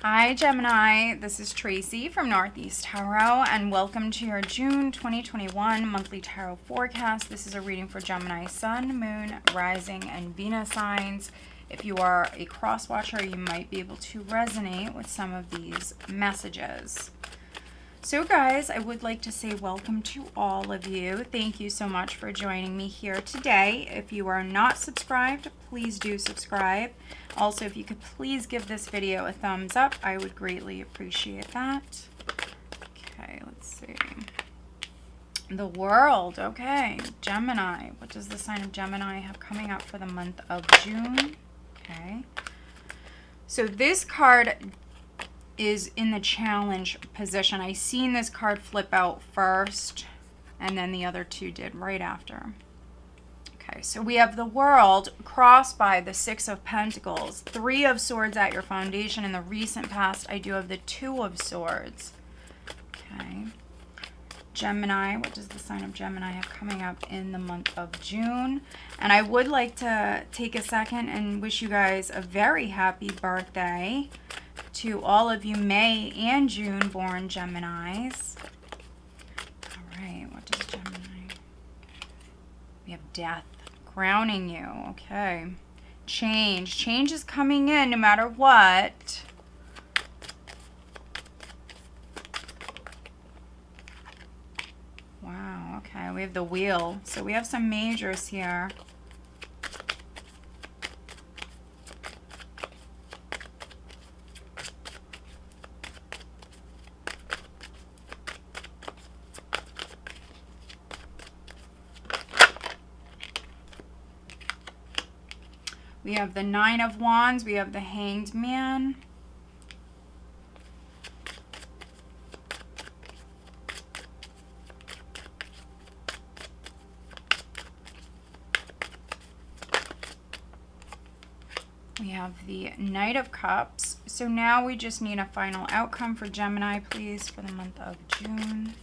Hi Gemini, this is Tracy from Northeast Tarot and welcome to your June 2021 monthly tarot forecast. This is a reading for Gemini Sun, Moon, Rising, and Venus signs. If you are a cross watcher, you might be able to resonate with some of these messages. So guys, I would like to say welcome to all of you. Thank you so much for joining me here today. If you are not subscribed, please do subscribe. Also, if you could please give this video a thumbs up, I would greatly appreciate that. Okay, let's see. The World, okay. Gemini, what does the sign of Gemini have coming up for the month of June? Okay. So this card is in the challenge position. I seen this card flip out first, and then the other two did right after. Okay, so we have the World crossed by the Six of Pentacles, Three of Swords at your foundation. In the recent past, I do have the Two of Swords. Okay. Gemini, what does the sign of Gemini have coming up in the month of June? And I would like to take a second and wish you guys a very happy birthday to all of you May and June born Geminis. All right, what does Gemini? We have Death, crowning you. Okay. Change. Change is coming in no matter what. Wow, okay. We have the Wheel. So we have some majors here. We have the Nine of Wands. We have the Hanged Man. We have the Knight of Cups. So now we just need a final outcome for Gemini, please, for the month of June.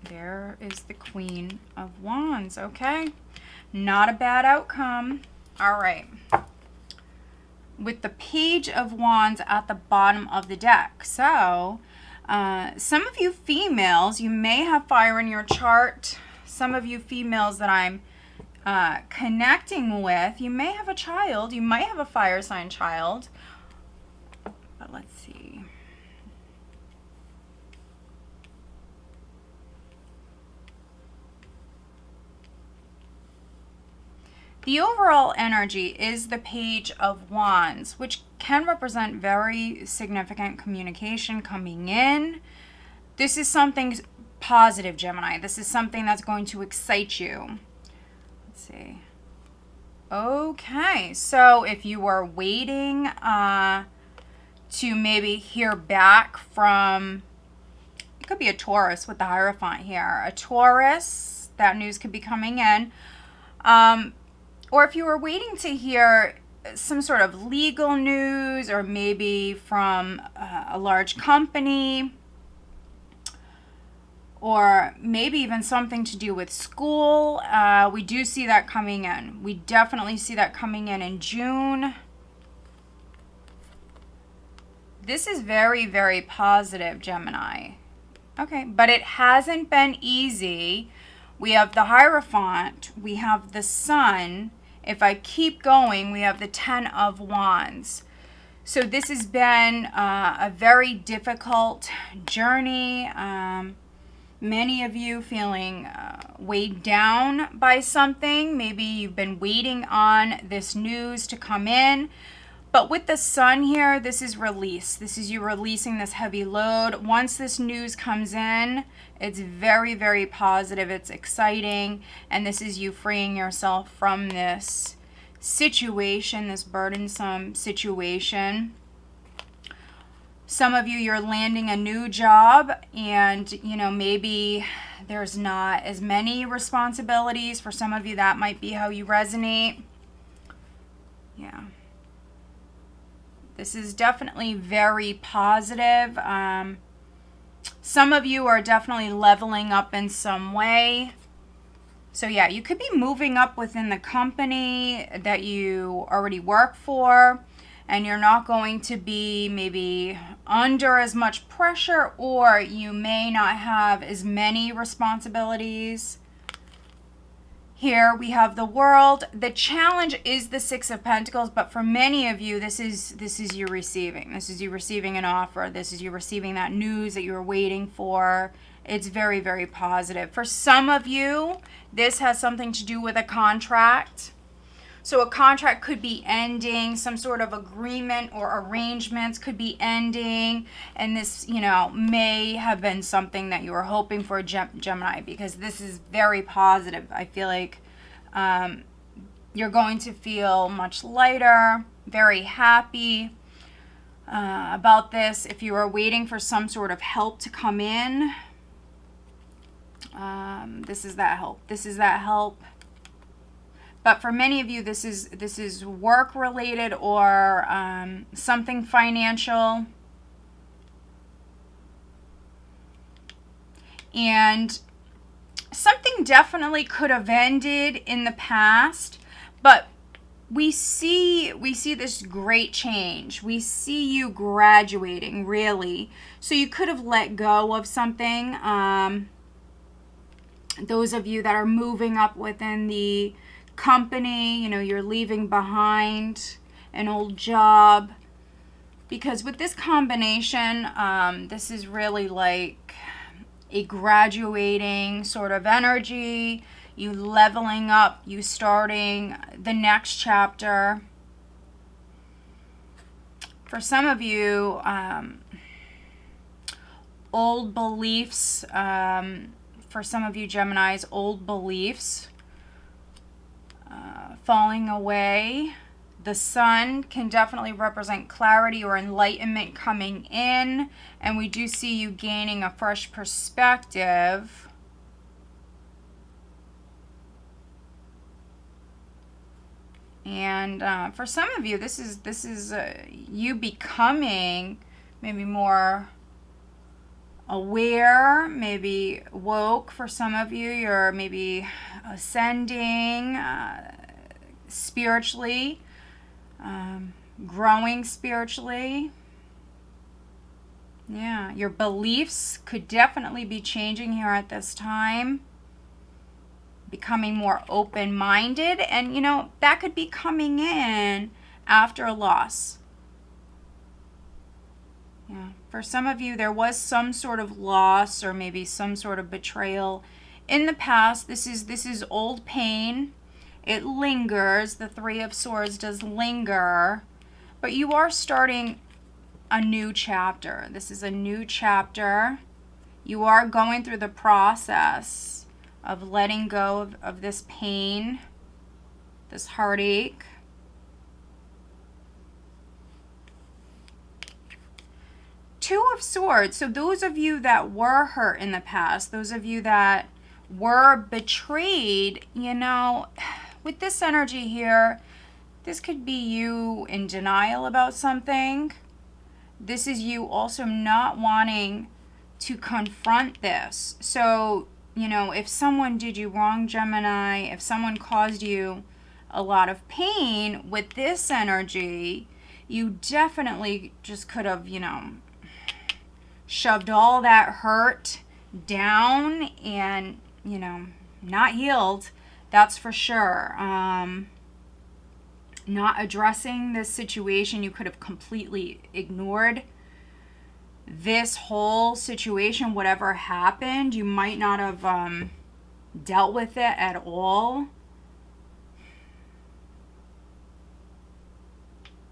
There is the Queen of Wands. Okay. Not a bad outcome. All right. With the Page of Wands at the bottom of the deck. So, some of you females, you may have fire in your chart. Some of you females that I'm connecting with, you may have a child. You might have a fire sign child. But let's see. The overall energy is the Page of Wands, which can represent very significant communication coming in. This is something positive, Gemini. This is something that's going to excite you. Let's see. Okay, so if you are waiting to maybe hear back from, it could be a Taurus with the Hierophant here. A Taurus, that news could be coming in. Or if you were waiting to hear some sort of legal news, or maybe from a large company, or maybe even something to do with school, we do see that coming in. We definitely see that coming in June. This is very, very positive, Gemini. Okay, but it hasn't been easy. We have the Hierophant, we have the Sun. If I keep going, we have the Ten of Wands. So this has been a very difficult journey. Many of you feeling weighed down by something. Maybe you've been waiting on this news to come in. But with the Sun here, this is release. This is you releasing this heavy load. Once this news comes in, it's very, very positive. It's exciting. And this is you freeing yourself from this situation, this burdensome situation. Some of you, you're landing a new job and, you know, maybe there's not as many responsibilities. For some of you, that might be how you resonate. Yeah. This is definitely very positive. Some of you are definitely leveling up in some way. So yeah, you could be moving up within the company that you already work for. and you're not going to be maybe under as much pressure, or you may not have as many responsibilities. Here we have the World. The challenge is the Six of Pentacles, but for many of you, this is you receiving. This is you receiving an offer. This is you receiving that news that you were waiting for. It's very, very positive. For some of you, this has something to do with a contract. So a contract could be ending, some sort of agreement or arrangements could be ending, and this, may have been something that you were hoping for, Gemini, because this is very positive. I feel like you're going to feel much lighter, very happy about this. If you are waiting for some sort of help to come in, this is that help. This is that help. But for many of you, this is work related or something financial. And something definitely could have ended in the past, but we see this great change. We see you graduating, really. So you could have let go of something. Those of you that are moving up within the company, you're leaving behind an old job, because with this combination, this is really like a graduating sort of energy, you leveling up, you starting the next chapter. For some of you, old beliefs, for some of you Geminis, old beliefs falling away. The sun can definitely represent clarity or enlightenment coming in, and we do see you gaining a fresh perspective. And for some of you, this is you becoming maybe more aware, maybe woke. For some of you, you're maybe ascending spiritually, growing spiritually. Yeah, your beliefs could definitely be changing here at this time, becoming more open-minded, and that could be coming in after a loss. Yeah, for some of you, there was some sort of loss or maybe some sort of betrayal in the past. This is old pain. It lingers. The Three of Swords does linger, but you are starting a new chapter. This is a new chapter. You are going through the process of letting go of this pain, this heartache. Two of Swords. So those of you that were hurt in the past, those of you that were betrayed, with this energy here, this could be you in denial about something. This is you also not wanting to confront this. So, if someone did you wrong, Gemini, if someone caused you a lot of pain with this energy, you definitely just could have, shoved all that hurt down and, not healed. That's for sure. Not addressing this situation, you could have completely ignored this whole situation. Whatever happened, you might not have dealt with it at all.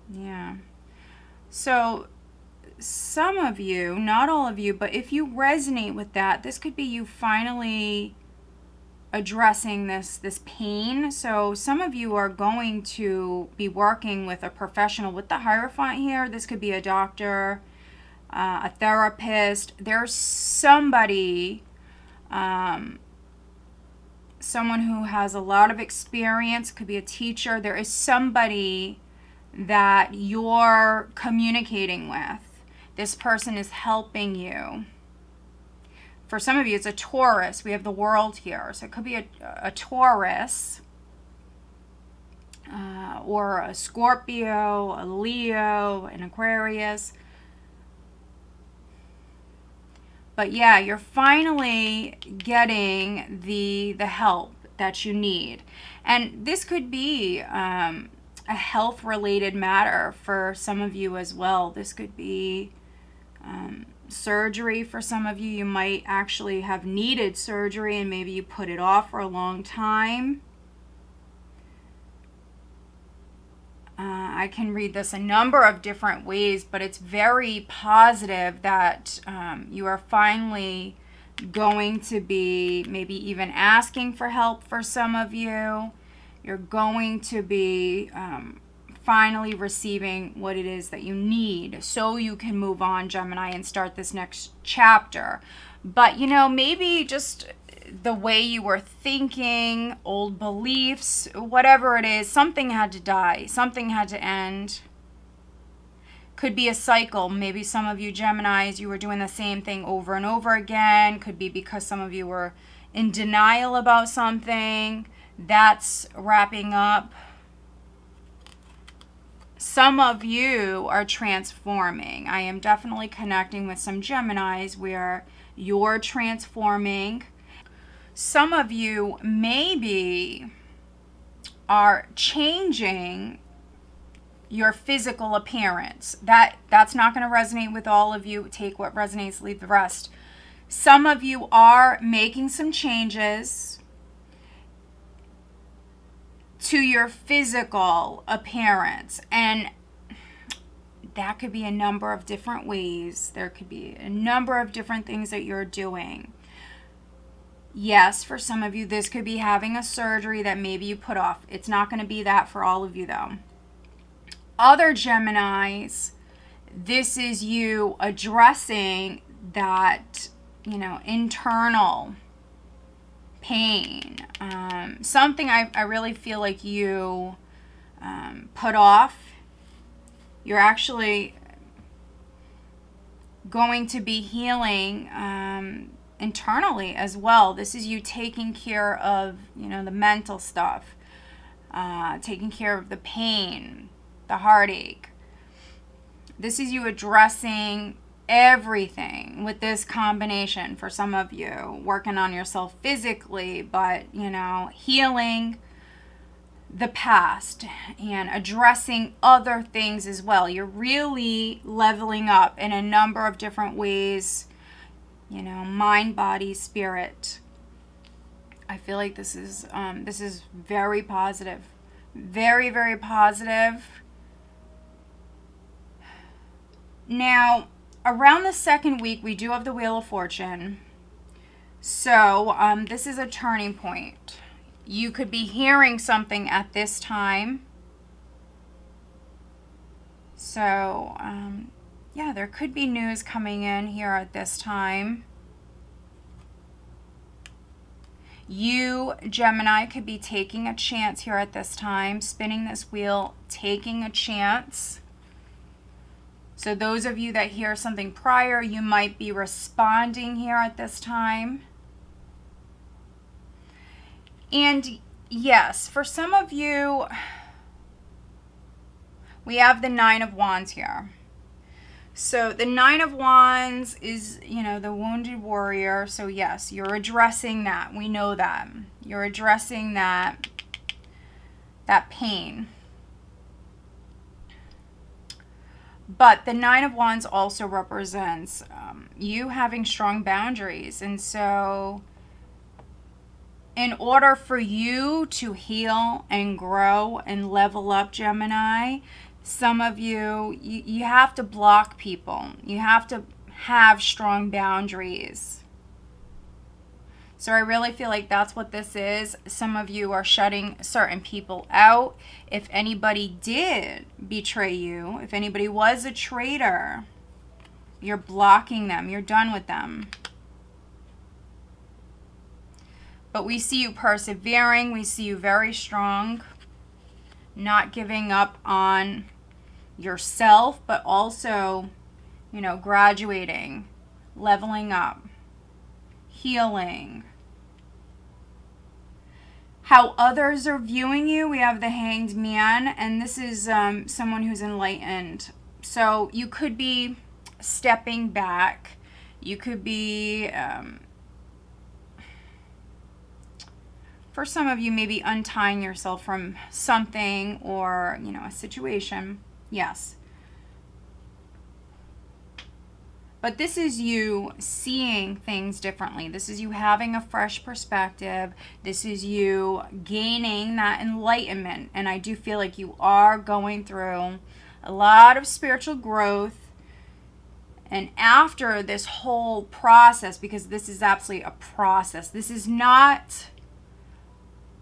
Yeah. So some of you, not all of you, but if you resonate with that, this could be you finally addressing this pain. So some of you are going to be working with a professional with the Hierophant here. This could be a doctor, a therapist. There's somebody, someone who has a lot of experience. Could be a teacher. There is somebody that you're communicating with. This person is helping you. For some of you, it's a Taurus. We have the World here. So it could be a Taurus. or a Scorpio, a Leo, an Aquarius. But yeah, you're finally getting the help that you need. And this could be a health related matter for some of you as well. This could be surgery for some of you. You might actually have needed surgery and maybe you put it off for a long time. I can read this a number of different ways, but it's very positive that you are finally going to be maybe even asking for help for some of you. You're going to be finally receiving what it is that you need so you can move on, Gemini, and start this next chapter. But, you know, maybe just the way you were thinking, old beliefs, whatever it is, something had to die. Something had to end. Could be a cycle. Maybe some of you Geminis, you were doing the same thing over and over again. Could be because some of you were in denial about something. That's wrapping up. Some of you are transforming. I am definitely connecting with some Geminis where you're transforming. Some of you maybe are changing your physical appearance. That's not going to resonate with all of you. Take what resonates, leave the rest. Some of you are making some changes to your physical appearance, and that could be a number of different ways. There could be a number of different things that you're doing. Yes, for some of you, this could be having a surgery that maybe you put off. It's not going to be that for all of you, though. Other Geminis, this is you addressing that, you know, internal pain. Something I really feel like you put off. You're actually going to be healing internally as well. This is you taking care of, you know, the mental stuff, taking care of the pain, the heartache. This is you addressing everything with this combination for some of you, working on yourself physically, but, you know, healing the past and addressing other things as well. You're really leveling up in a number of different ways. You know, mind, body, spirit. I feel like this is very positive. Very, very positive. Now, around the second week, we do have the Wheel of Fortune. So, this is a turning point. You could be hearing something at this time. So, yeah, there could be news coming in here at this time. You, Gemini, could be taking a chance here at this time, spinning this wheel, taking a chance. So those of you that hear something prior, you might be responding here at this time. And yes, for some of you, we have the Nine of Wands here. So the Nine of Wands is, you know, the wounded warrior. So yes, you're addressing that. We know that. You're addressing that pain. But the Nine of Wands also represents you having strong boundaries. And so in order for you to heal and grow and level up, Gemini, some of you have to block people. You have to have strong boundaries. So I really feel like that's what this is. Some of you are shutting certain people out. If anybody did betray you, if anybody was a traitor, you're blocking them. You're done with them. But we see you persevering. We see you very strong. Not giving up on yourself, but also, you know, graduating, leveling up, healing. how others are viewing you, we have the Hanged Man, and this is someone who's enlightened. So you could be stepping back. You could be, for some of you, maybe untying yourself from something or, a situation. Yes. But this is you seeing things differently. This is you having a fresh perspective. This is you gaining that enlightenment. And I do feel like you are going through a lot of spiritual growth. And after this whole process, because this is absolutely a process, this is not,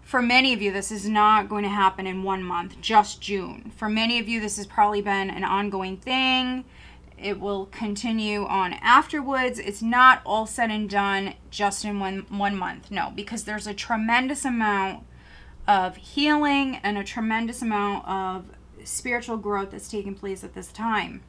for many of you, this is not going to happen in 1 month, just June. For many of you, this has probably been an ongoing thing. It will continue on afterwards. It's not all said and done just in one month. No, because there's a tremendous amount of healing and a tremendous amount of spiritual growth that's taking place at this time.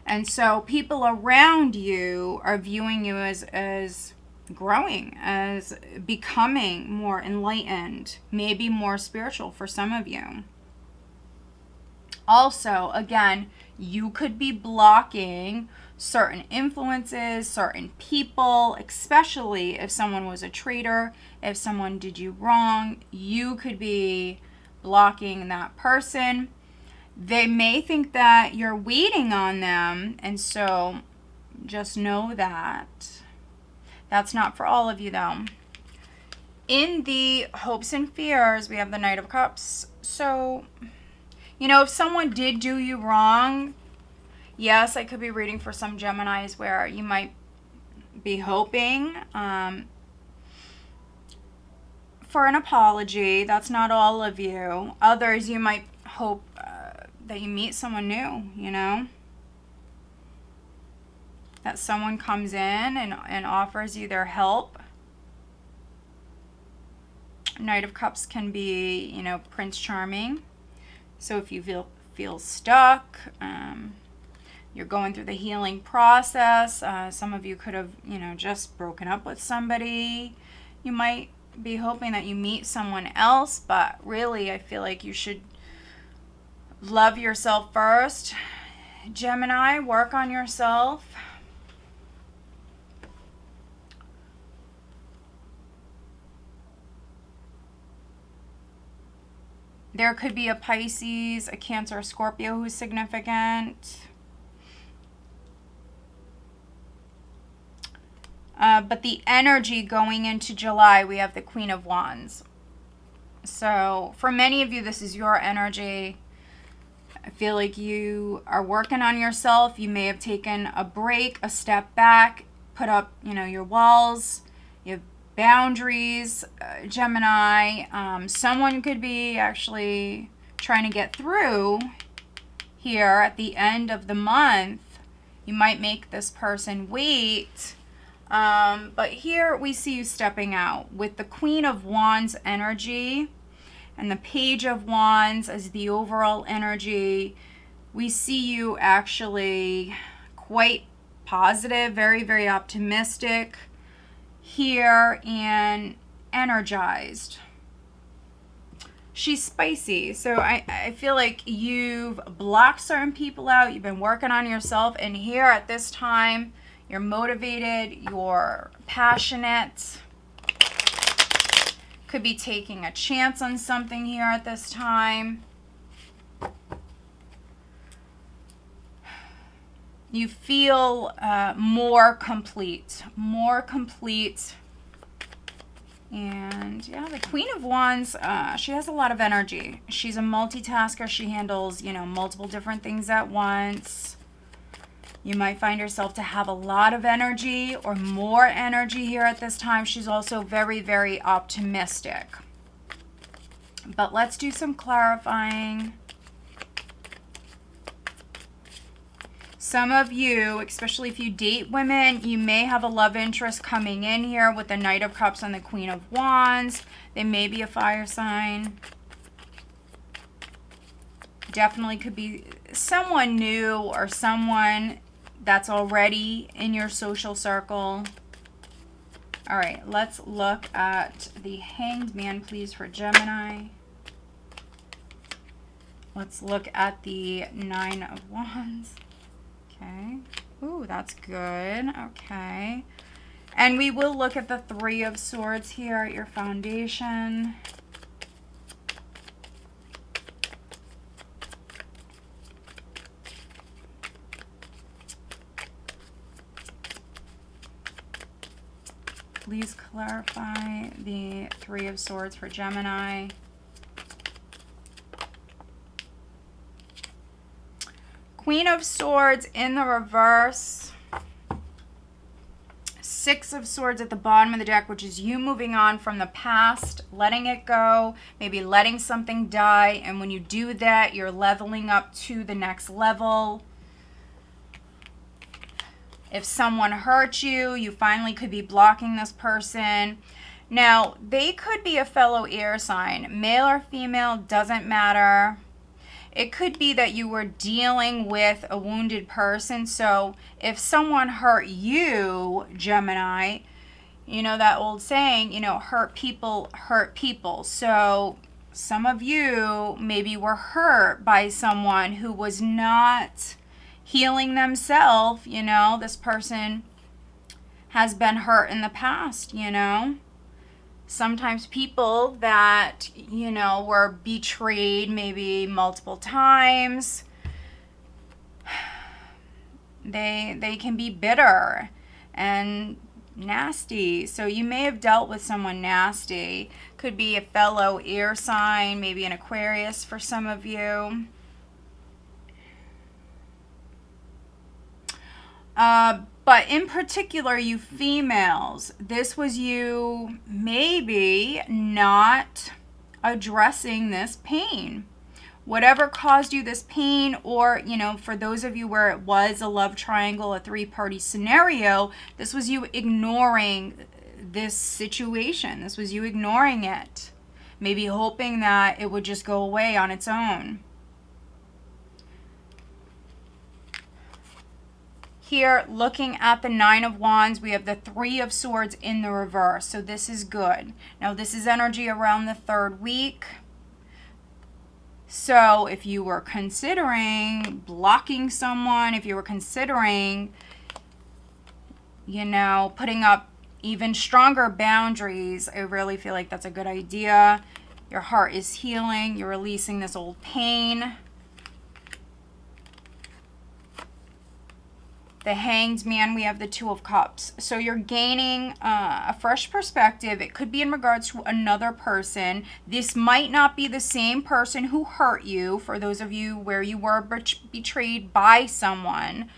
And so people around you are viewing you as growing, as becoming more enlightened, maybe more spiritual for some of you. Also, again, you could be blocking certain influences, certain people, especially if someone was a traitor, if someone did you wrong, you could be blocking that person. They may think that you're waiting on them, and so just know that. That's not for all of you, though. In the hopes and fears, we have the Knight of Cups. So, if someone did do you wrong, yes, I could be reading for some Geminis where you might be hoping for an apology. That's not all of you. Others, you might hope that you meet someone new, that someone comes in and offers you their help. Knight of Cups can be, Prince Charming. So if you feel stuck, you're going through the healing process. Some of you could have, just broken up with somebody. You might be hoping that you meet someone else, but really I feel like you should love yourself first. Gemini, work on yourself. There could be a Pisces, a Cancer, a Scorpio who's significant. But the energy going into July, we have the Queen of Wands. So for many of you, this is your energy. I feel like you are working on yourself. You may have taken a break, a step back, put up, your walls. You have boundaries, Gemini. Someone could be actually trying to get through here at the end of the month. You might make this person wait. But here we see you stepping out with the Queen of Wands energy and the Page of Wands as the overall energy. We see you actually quite positive, very, very optimistic here and energized. She's spicy. So I feel like you've blocked certain people out. You've been working on yourself. And here at this time, you're motivated. You're passionate. Could be taking a chance on something here at this time. You feel more complete. And yeah, the Queen of Wands, she has a lot of energy. She's a multitasker. She handles, multiple different things at once. You might find yourself to have a lot of energy or more energy here at this time. She's also very, very optimistic. But let's do some clarifying. Some of you, especially if you date women, you may have a love interest coming in here with the Knight of Cups and the Queen of Wands. They may be a fire sign. Definitely could be someone new or someone that's already in your social circle. All All right, let's look at the Hanged Man, please, for Gemini. Let's look at the Nine of Wands. Okay. Ooh, that's good. Okay. And we will look at the Three of Swords here at your foundation. Please clarify the Three of Swords for Gemini. Queen of Swords in the reverse. Six of Swords at the bottom of the deck, which is you moving on from the past, letting it go, maybe letting something die. And when you do that, you're leveling up to the next level. If someone hurt you, you finally could be blocking this person. Now, they could be a fellow air sign. Male or female, doesn't matter. It could be that you were dealing with a wounded person. So if someone hurt you, Gemini, you know that old saying, you know, hurt people hurt people. So some of you maybe were hurt by someone who was not healing themselves. You know, this person has been hurt in the past, you know. Sometimes people that, you know, were betrayed maybe multiple times, they can be bitter and nasty. So you may have dealt with someone nasty. Could be a fellow air sign, maybe an Aquarius for some of you. But in particular, you females, this was you maybe not addressing this pain. Whatever caused you this pain, or, you know, for those of you where it was a love triangle, a three-party scenario, this was you ignoring this situation. This was you ignoring it. Maybe hoping that it would just go away on its own. Here, looking at the Nine of Wands, we have the Three of Swords in the reverse. So this is good. Now, this is energy around the third week. So if you were considering blocking someone, if you were considering, you know, putting up even stronger boundaries, I really feel like that's a good idea. Your heart is healing. You're releasing this old pain. The Hanged Man, we have the Two of Cups. So you're gaining a fresh perspective. It could be in regards to another person. This might not be the same person who hurt you, for those of you where you were betrayed by someone.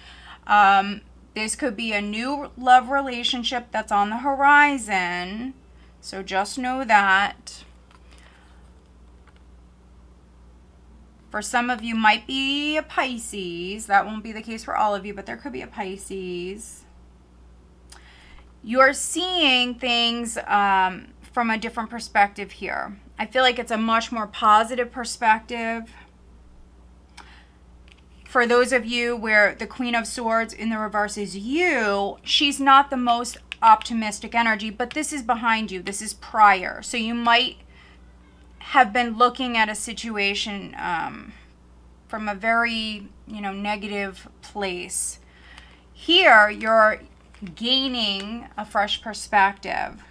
This could be a new love relationship that's on the horizon. So just know that. For some of you, might be a Pisces. That won't be the case for all of you, but there could be a Pisces. You're seeing things from a different perspective here. I feel like it's a much more positive perspective. For those of you where the Queen of Swords in the reverse is you, she's not the most optimistic energy, but this is behind you. This is prior. So you might have been looking at a situation from a very, you know, negative place. Here, you're gaining a fresh perspective.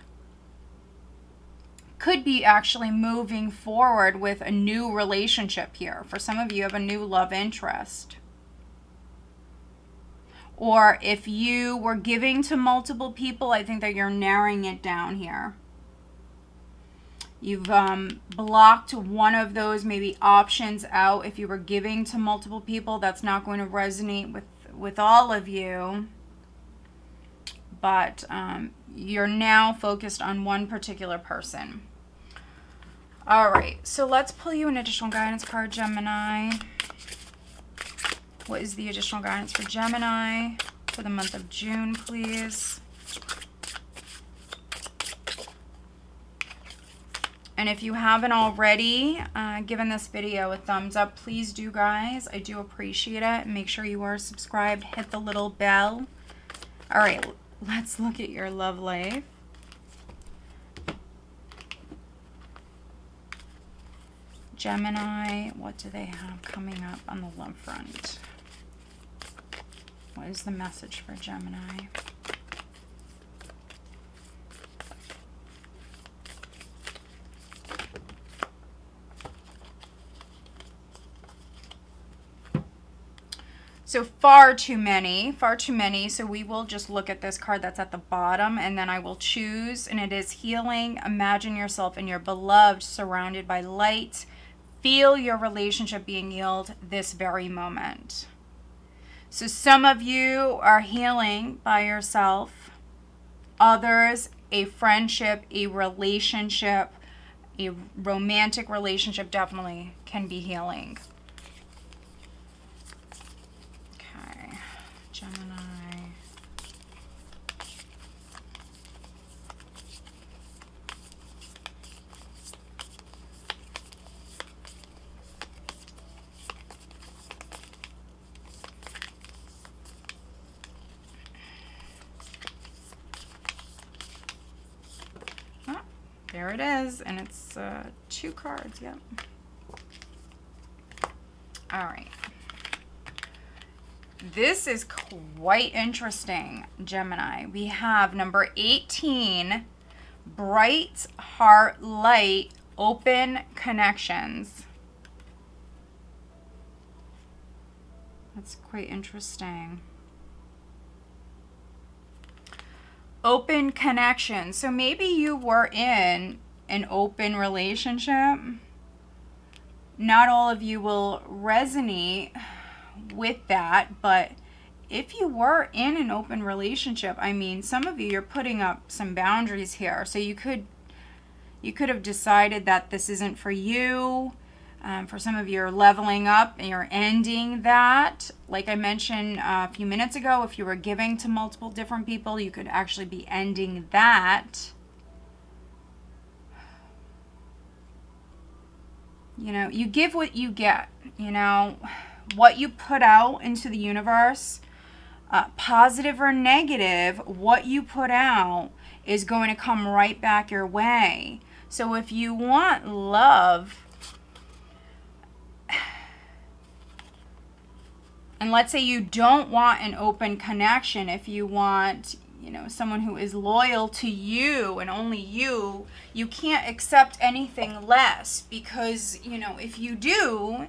Could be actually moving forward with a new relationship here. For some of you, have a new love interest. Or if you were giving to multiple people, I think that you're narrowing it down here. You've blocked one of those maybe options out. If you were giving to multiple people, that's not going to resonate with all of you. But you're now focused on one particular person. All right, so let's pull you an additional guidance card, Gemini. What is the additional guidance for Gemini for the month of June, please? And if you haven't already given this video a thumbs up, please do, guys. I do appreciate it. Make sure you are subscribed. Hit the little bell. All right, let's look at your love life. Gemini, what do they have coming up on the love front? What is the message for Gemini? So far too many. So we will just look at this card that's at the bottom, and then I will choose, and it is healing. Imagine yourself and your beloved surrounded by light. Feel your relationship being healed this very moment. So some of you are healing by yourself. Others, a friendship, a relationship, a romantic relationship definitely can be healing. Gemini. Oh, there it is, and it's 2 cards, yep. All right. This is quite interesting, Gemini. We have number 18, bright heart light, open connections. That's quite interesting. Open connection. So maybe you were in an open relationship. Not all of you will resonate with that, but if you were in an open relationship, I mean, some of you, you're putting up some boundaries here. So you could have decided that this isn't for you. For some of you, you're leveling up and you're ending that. Like I mentioned a few minutes ago, if you were giving to multiple different people, you could actually be ending that. You know, you give what you get, you know. What you put out into the universe, positive or negative, what you put out is going to come right back your way. So if you want love, and let's say you don't want an open connection, if you want, you know, someone who is loyal to you and only you, you can't accept anything less, because, you know, if you do,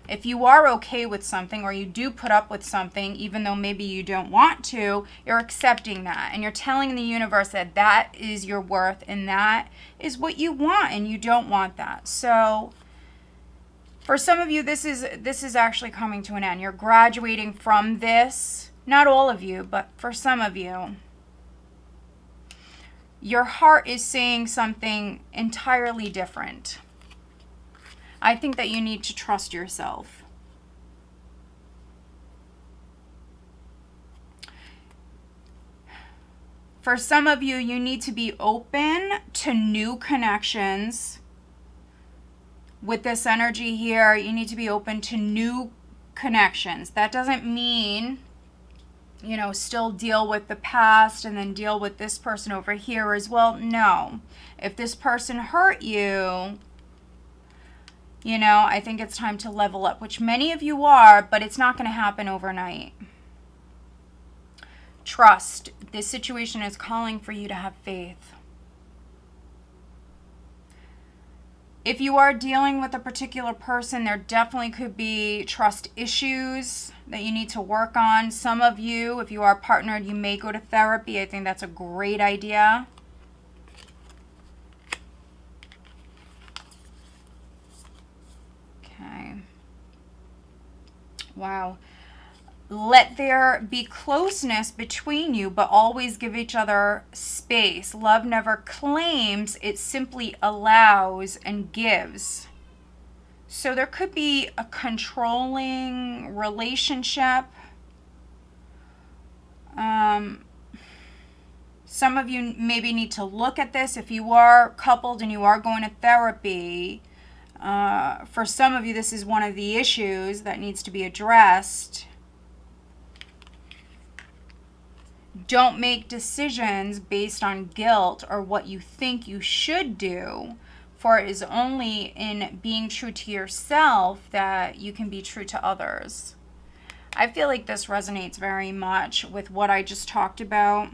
if you are okay with something, or you do put up with something, even though maybe you don't want to, you're accepting that. And you're telling the universe that that is your worth and that is what you want, and you don't want that. So for some of you, this is actually coming to an end. You're graduating from this. Not all of you, but for some of you. Your heart is saying something entirely different. I think that you need to trust yourself. For some of you, you need to be open to new connections. With this energy here, you need to be open to new connections. That doesn't mean, you know, still deal with the past and then deal with this person over here as well. No. If this person hurt you, you know, I think it's time to level up, which many of you are, but it's not going to happen overnight. Trust. This situation is calling for you to have faith. If you are dealing with a particular person, there definitely could be trust issues that you need to work on. Some of you, if you are partnered, you may go to therapy. I think that's a great idea. Okay. Wow. Let there be closeness between you, but always give each other space. Love never claims, it simply allows and gives. So there could be a controlling relationship. Some of you maybe need to look at this. If you are coupled and you are going to therapy, for some of you, this is one of the issues that needs to be addressed. Don't make decisions based on guilt or what you think you should do. For it is only in being true to yourself that you can be true to others. I feel like this resonates very much with what I just talked about.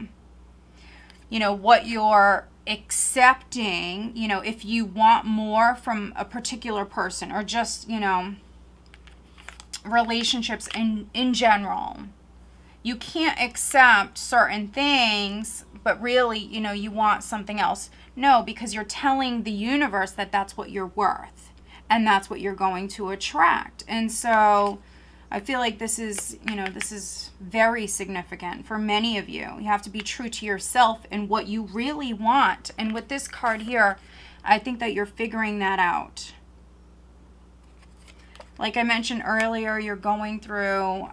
You know, what you're accepting, you know, if you want more from a particular person, or just, you know, relationships in general. You can't accept certain things, but really, you know, you want something else. No, because you're telling the universe that that's what you're worth and that's what you're going to attract. And so I feel like this is, you know, this is very significant for many of you. You have to be true to yourself and what you really want. And with this card here, I think that you're figuring that out. Like I mentioned earlier, you're going through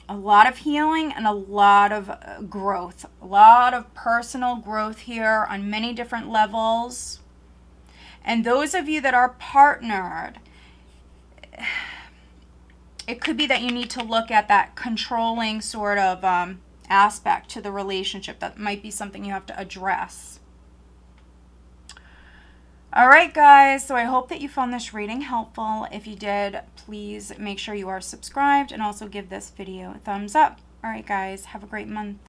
a lot of healing and a lot of growth. A lot of personal growth here on many different levels. And those of you that are partnered, it could be that you need to look at that controlling sort of aspect to the relationship. That might be something you have to address. All right, guys, so I hope that you found this reading helpful. If you did, please make sure you are subscribed and also give this video a thumbs up. All right, guys, have a great month.